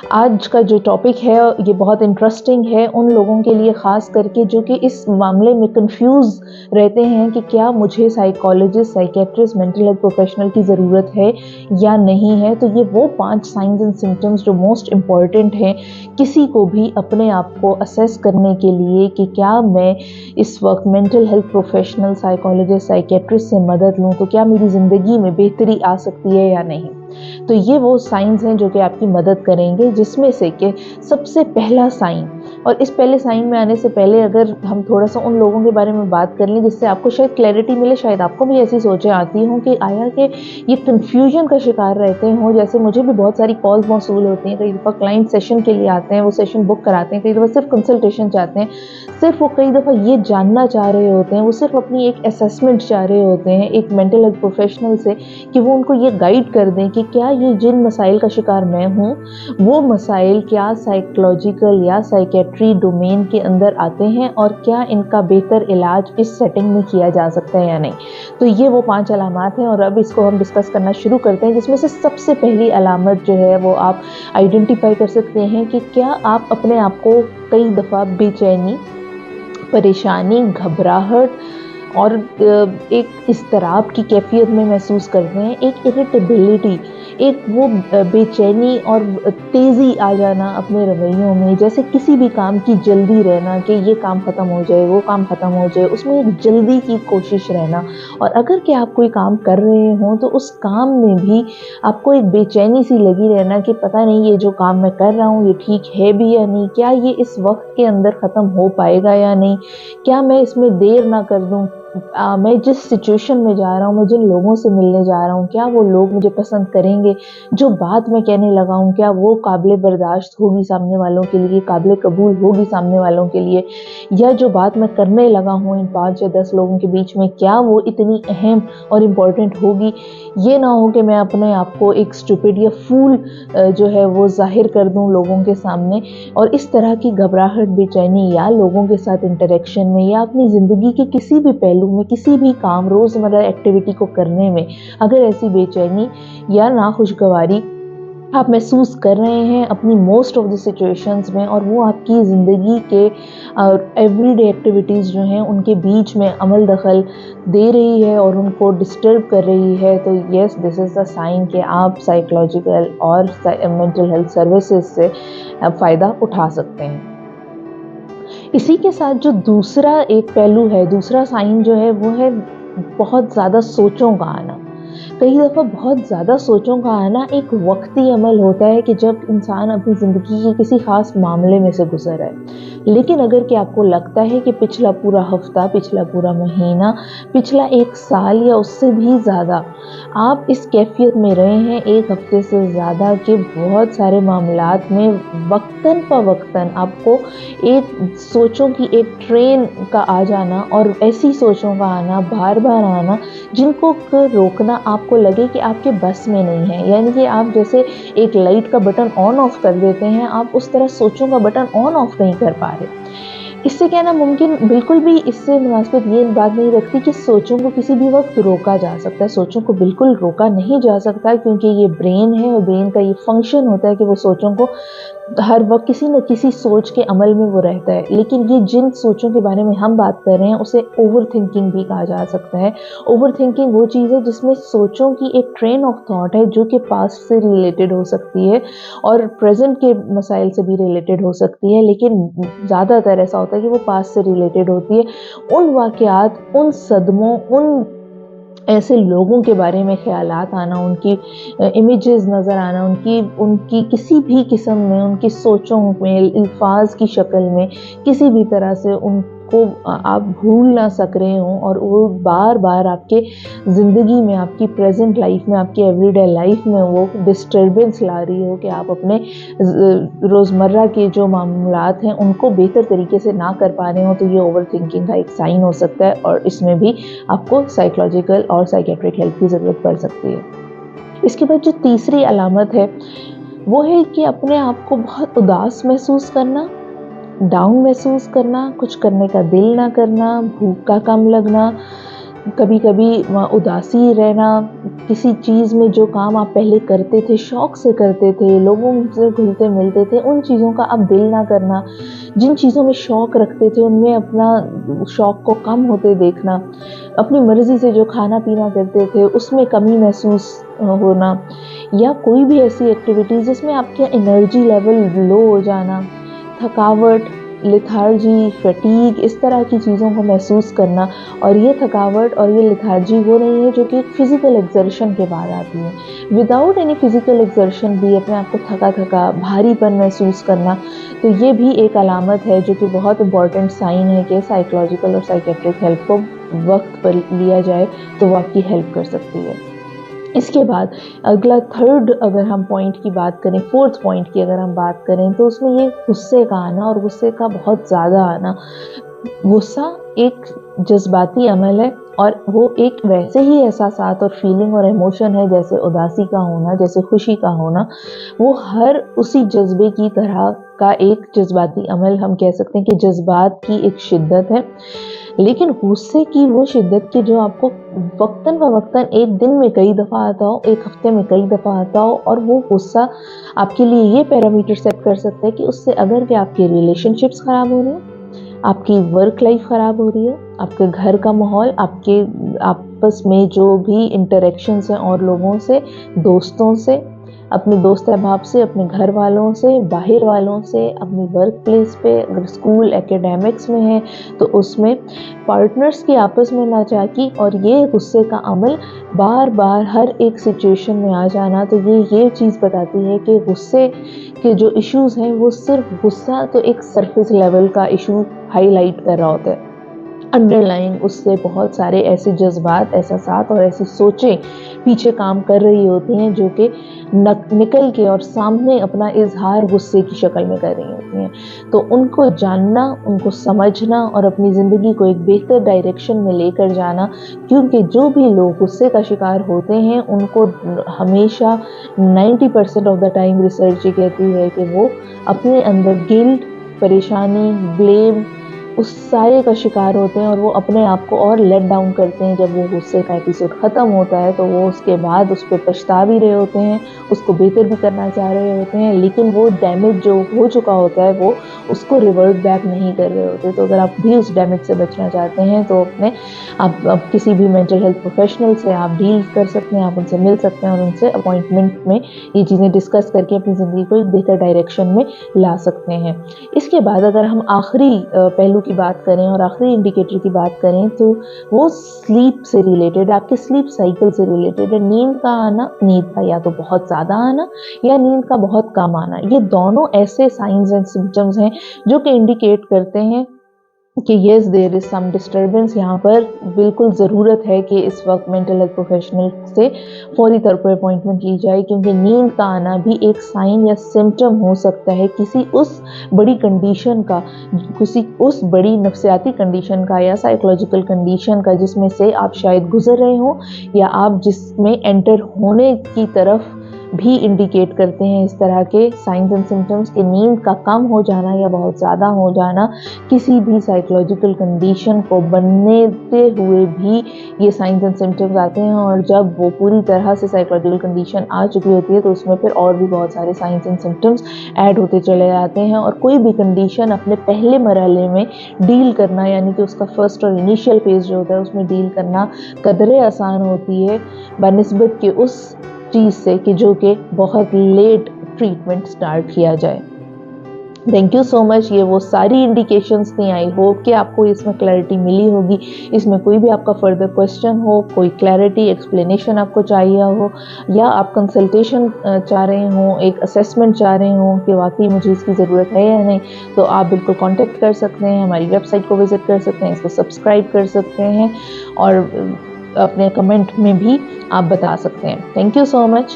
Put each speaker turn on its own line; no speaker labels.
आज का जो टॉपिक है ये बहुत इंटरेस्टिंग है उन लोगों के लिए, ख़ास करके जो कि इस मामले में कंफ्यूज रहते हैं कि क्या मुझे psychologist, psychiatrist, mental health professional की ज़रूरत है या नहीं है। तो ये वो 5 साइंस एंड सिम्टम्स जो मोस्ट इम्पॉर्टेंट हैं किसी को भी अपने आप को असेस करने के लिए कि क्या मैं इस वक्त mental health professional, psychologist, psychiatrist से मदद लूँ तो क्या मेरी ज़िंदगी में बेहतरी आ सकती है या नहीं। तो ये वो साइंस हैं जो कि आपकी मदद करेंगे, जिसमें से कि सबसे पहला साइन, और इस पहले साइन में आने से पहले अगर हम थोड़ा सा उन लोगों के बारे में बात कर लें जिससे आपको शायद क्लैरिटी मिले, शायद आपको भी ऐसी सोचें आती हों कि आया कि ये कन्फ्यूजन का शिकार रहते हों। जैसे मुझे भी बहुत सारी कॉल्स मौसूल होती हैं, कई दफ़ा क्लाइंट सेशन के लिए आते हैं, वो सेशन बुक कराते हैं, कई दफ़ा सिर्फ कंसल्टेशन चाहते हैं, सिर्फ वो कई दफ़ा ये जानना चाह रहे होते हैं, वो सिर्फ अपनी एक असेसमेंट चाह रहे होते हैं एक मेंटल हेल्थ प्रोफेशनल से कि वो उनको ये गाइड कर दें कि क्या ये जिन मसाइल का शिकार मैं हूँ वो मसाइल क्या साइकोलॉजिकल या साइकेट्री डोमेन के अंदर आते हैं और क्या इनका बेहतर इलाज इस सेटिंग में किया जा सकता है या नहीं। तो ये वो 5 अलामात हैं और अब इसको हम डिस्कस करना शुरू करते हैं, जिसमें से सबसे पहली अलामत जो है वो आप आइडेंटिफाई कर सकते हैं कि क्या आप अपने आप को कई दफ़ा बेचैनी, परेशानी, घबराहट और एक इज़्तिराब की कैफ़ियत में महसूस करते हैं, एक इरिटेबिलिटी, एक वो बेचैनी और तेज़ी आ जाना अपने रवैयों में, जैसे किसी भी काम की जल्दी रहना कि ये काम ख़त्म हो जाए, वो काम ख़त्म हो जाए, उसमें एक जल्दी की कोशिश रहना। और अगर कि आप कोई काम कर रहे हों तो उस काम में भी आपको एक बेचैनी सी लगी रहना कि पता नहीं ये जो काम मैं कर रहा हूँ ये ठीक है भी या नहीं, क्या ये इस वक्त के अंदर ख़त्म हो पाएगा या नहीं, क्या मैं इसमें देर ना कर दूँ, मैं जिस सिचुएशन में जा रहा हूँ, मैं जिन लोगों से मिलने जा रहा हूँ, क्या वो लोग मुझे पसंद करेंगे, जो बात मैं कहने लगा हूँ क्या वो काबिल बर्दाश्त होगी सामने वालों के लिए, काबिल कबूल होगी सामने वालों के लिए, या जो बात मैं करने लगा हूँ इन 5 या 10 लोगों के बीच में क्या वो इतनी अहम और इम्पॉर्टेंट होगी। ये ना हो कि मैं अपने आप को एक स्टूपिड या फूल जो है वो ज़ाहिर कर दूँ लोगों के सामने। और इस तरह की घबराहट, बेचैनी या लोगों के साथ इंटरेक्शन में या अपनी ज़िंदगी के किसी भी पहलू में, किसी भी काम, रोज़मर्रा एक्टिविटी को करने में अगर ऐसी बेचैनी या नाखुशगवारी आप महसूस कर रहे हैं अपनी मोस्ट ऑफ द सिचुएशंस में, और वो आपकी ज़िंदगी के एवरीडे एक्टिविटीज़ जो हैं उनके बीच में अमल दखल दे रही है और उनको डिस्टर्ब कर रही है, तो yes, this is the sign कि आप साइकोलॉजिकल और मेंटल हेल्थ सर्विसेज से फ़ायदा उठा सकते हैं। इसी के साथ जो दूसरा एक पहलू है, दूसरा साइन जो है वो है बहुत ज़्यादा सोचों का आना। कई दफ़ा बहुत ज़्यादा सोचों का आना एक वक्ती अमल होता है कि जब इंसान अपनी ज़िंदगी के किसी ख़ास मामले में से गुज़र रहा है। लेकिन अगर कि आपको लगता है कि पिछला पूरा हफ़्ता, पिछला पूरा महीना, पिछला 1 साल या उससे भी ज़्यादा आप इस कैफ़ियत में रहे हैं 1 हफ़्ते से ज़्यादा कि बहुत सारे मामलात में वक्तन फ़वक्तन आपको एक सोचों की एक ट्रेन का आ जाना और ऐसी सोचों का आना, बार-बार आना जिनको रोकना आपको लगे कि आपके बस में नहीं है। यानी कि आप जैसे एक लाइट का बटन ऑन ऑफ कर देते हैं, आप उस तरह सोचों का बटन ऑन ऑफ नहीं कर पा रहे। इससे कहना मुमकिन बिल्कुल भी इससे मुनासिबत ये बात नहीं रखती कि सोचों को किसी भी वक्त रोका जा सकता है। सोचों को बिल्कुल रोका नहीं जा सकता क्योंकि ये ब्रेन है और ब्रेन का ये फंक्शन होता है कि वो सोचों को हर वक्त किसी न किसी सोच के अमल में वो रहता है। लेकिन ये जिन सोचों के बारे में हम बात कर रहे हैं उसे ओवर थिंकिंग भी कहा जा सकता है। ओवर थिंकिंग वो चीज़ है जिसमें सोचों की एक ट्रेन ऑफ थॉट है जो कि पास्ट से रिलेटेड हो सकती है और प्रेजेंट के मसाइल से भी रिलेटेड हो सकती है, लेकिन ज़्यादातर ऐसा होता है कि वो पास्ट से रिलेटेड होती है। उन वाक़यात, उन सदमों, उन ऐसे लोगों के बारे में ख़यालात आना, उनकी इमेजेस नज़र आना, उनकी किसी भी किस्म में, उनकी सोचों में, अल्फाज की शक्ल में किसी भी तरह से उनको आप भूल ना सक रहे हों और वो बार बार आपके ज़िंदगी में, आपकी प्रेजेंट लाइफ में, आपकी एवरीडे लाइफ में वो डिस्टर्बेंस ला रही हो कि आप अपने रोज़मर्रा के जो मामलात हैं उनको बेहतर तरीके से ना कर पा रहे हो। तो ये ओवर थिंकिंग का एक साइन हो सकता है और इसमें भी आपको साइकोलॉजिकल और साइकेट्रिक हेल्प की ज़रूरत पड़ सकती है। इसके बाद जो तीसरी अलामत है वो है कि अपने आप को बहुत उदास महसूस करना, डाउन महसूस करना, कुछ करने का दिल ना करना, भूख का कम लगना, कभी कभी उदासी रहना, किसी चीज़ में जो काम आप पहले करते थे, शौक से करते थे, लोगों से घुलते मिलते थे, उन चीज़ों का अब दिल ना करना, जिन चीज़ों में शौक रखते थे उनमें अपना शौक को कम होते देखना, अपनी मर्ज़ी से जो खाना पीना करते थे उसमें कमी महसूस होना, या कोई भी ऐसी एक्टिविटीज़ जिसमें आपका एनर्जी लेवल लो हो जाना, थकावट, लेथार्जी, फटीग, इस तरह की चीज़ों को महसूस करना। और ये थकावट और ये लेथार्जी वो नहीं है जो कि एक फ़िज़िकल एक्सर्शन के बाद आती है। विदाउट एनी फ़िज़िकल एक्सर्शन भी अपने आप को थका थका भारीपन महसूस करना, तो ये भी एक अलामत है जो कि बहुत इंपॉर्टेंट साइन है कि साइकोलॉजिकल और साइकेट्रिक हेल्प को वक्त पर लिया जाए तो वो आपकी हेल्प कर सकती है। इसके बाद अगला थर्ड अगर हम पॉइंट की बात करें, फोर्थ पॉइंट की अगर हम बात करें, तो उसमें ये गुस्से का आना, और गुस्से का बहुत ज़्यादा आना। गुस्सा एक जज्बाती अमल है और वो एक वैसे ही एहसासात और फीलिंग और इमोशन है जैसे उदासी का होना, जैसे खुशी का होना। वो हर उसी जज्बे की तरह का एक जज्बाती अमल, हम कह सकते हैं कि जज्बात की एक शिद्दत है। लेकिन गुस्से की वो शिद्दत की जो आपको वक्तन फ़वक्तन एक दिन में कई दफ़ा आता हो, एक हफ्ते में कई दफ़ा आता हो, और वो गुस्सा आपके लिए ये पैरामीटर सेट कर सकता है कि उससे अगर कि आपके रिलेशनशिप्स ख़राब हो रहे हैं, आपकी वर्क लाइफ ख़राब हो रही है, आपके घर का माहौल, आपके आपस में जो भी इंटरेक्शंस हैं और लोगों से, दोस्तों से, अपने दोस्त अहबाब से, अपने घर वालों से, बाहर वालों से, अपनी वर्क प्लेस पे, अगर स्कूल एकेडमिक्स में है तो उसमें, पार्टनर्स की आपस में नाचाकी, और ये गुस्से का अमल बार बार हर एक सिचुएशन में आ जाना, तो ये चीज़ बताती है कि गुस्से के जो इश्यूज़ हैं वो सिर्फ गुस्सा तो एक सरफेस लेवल का इशू हाईलाइट कर रहा होता है। अंडरलाइंग उससे बहुत सारे ऐसे जज्बात, एहसासात और ऐसी सोचें पीछे काम कर रही होती हैं जो कि निकल के और सामने अपना इजहार गुस्से की शक्ल में कर रही होती हैं। तो उनको जानना, उनको समझना और अपनी ज़िंदगी को एक बेहतर डायरेक्शन में लेकर जाना, क्योंकि जो भी लोग गुस्से का शिकार होते हैं उनको हमेशा 90% ऑफ द टाइम रिसर्च ये कहती है कि वो अपने अंदर गिल्ट, परेशानी, ब्लेम, उस सारे का शिकार होते हैं, और वो अपने आप को और लेट डाउन करते हैं। जब वो गुस्से का एपिसोड ख़त्म होता है तो वो उसके बाद उस पर पछता भी रहे होते हैं, उसको बेहतर भी करना चाह रहे होते हैं, लेकिन वो डैमेज जो हो चुका होता है वो उसको रिवर्ट बैक नहीं कर रहे होते। तो अगर आप भी उस डैमेज से बचना चाहते हैं तो आप किसी भी मेंटल हेल्थ प्रोफेशनल से आप डील कर सकते हैं, आप उनसे मिल सकते हैं और उनसे अपॉइंटमेंट में ये चीज़ें डिस्कस करके अपनी ज़िंदगी को एक बेहतर डायरेक्शन में ला सकते हैं। इसके बाद अगर हम आखिरी पहलू की बात करें और आखिरी इंडिकेटर की बात करें तो वो स्लीप से रिलेटेड, आपके स्लीप साइकिल से रिलेटेड है। नींद का आना, नींद का या तो बहुत ज़्यादा आना या नींद का बहुत कम आना, ये दोनों ऐसे साइंस एंड सिम्टम्स हैं जो कि इंडिकेट करते हैं कि yes there is some disturbance. यहाँ पर बिल्कुल ज़रूरत है कि इस वक्त मेंटल हेल्थ प्रोफेशनल से फौरी तौर पर अपॉइंटमेंट ली जाए, क्योंकि नींद का आना भी एक साइन या सिम्टम हो सकता है किसी उस बड़ी कंडीशन का, किसी उस बड़ी नफ्सियाती कंडीशन का या साइकोलॉजिकल कंडीशन का जिसमें से आप शायद गुजर रहे हों या आप जिसमें एंटर होने की तरफ भी इंडिकेट करते हैं इस तरह के साइंस एंड सिम्टम्स कि नींद का कम हो जाना या बहुत ज़्यादा हो जाना। किसी भी साइकोलॉजिकल कंडीशन को बनते हुए भी ये साइंस एंड सिम्टम्स आते हैं, और जब वो पूरी तरह से साइकोलॉजिकल कंडीशन आ चुकी होती है तो उसमें फिर और भी बहुत सारे साइंस एंड सिम्टम्स ऐड होते चले जाते हैं। और कोई भी कंडीशन अपने पहले मरहले में डील करना, यानी कि उसका फर्स्ट और इनिशियल फेज जो होता है उसमें डील करना कदरे आसान होती है बनिस्बत के उस चीज़ से कि जो कि बहुत लेट ट्रीटमेंट स्टार्ट किया जाए। Thank you so much. ये वो सारी इंडिकेशंस थी। आई होप कि आपको इसमें क्लैरिटी मिली होगी। इसमें कोई भी आपका फर्दर क्वेश्चन हो, कोई क्लैरिटी एक्सप्लेनेशन आपको चाहिए हो, या आप कंसल्टेशन चाह रहे हो, एक असेसमेंट चाह रहे हो कि वाकई मुझे इसकी ज़रूरत है या नहीं, तो आप बिल्कुल कांटेक्ट कर सकते हैं, हमारी वेबसाइट को विज़िट कर सकते हैं, इसको सब्सक्राइब कर सकते हैं और अपने कमेंट में भी आप बता सकते हैं। Thank you so much.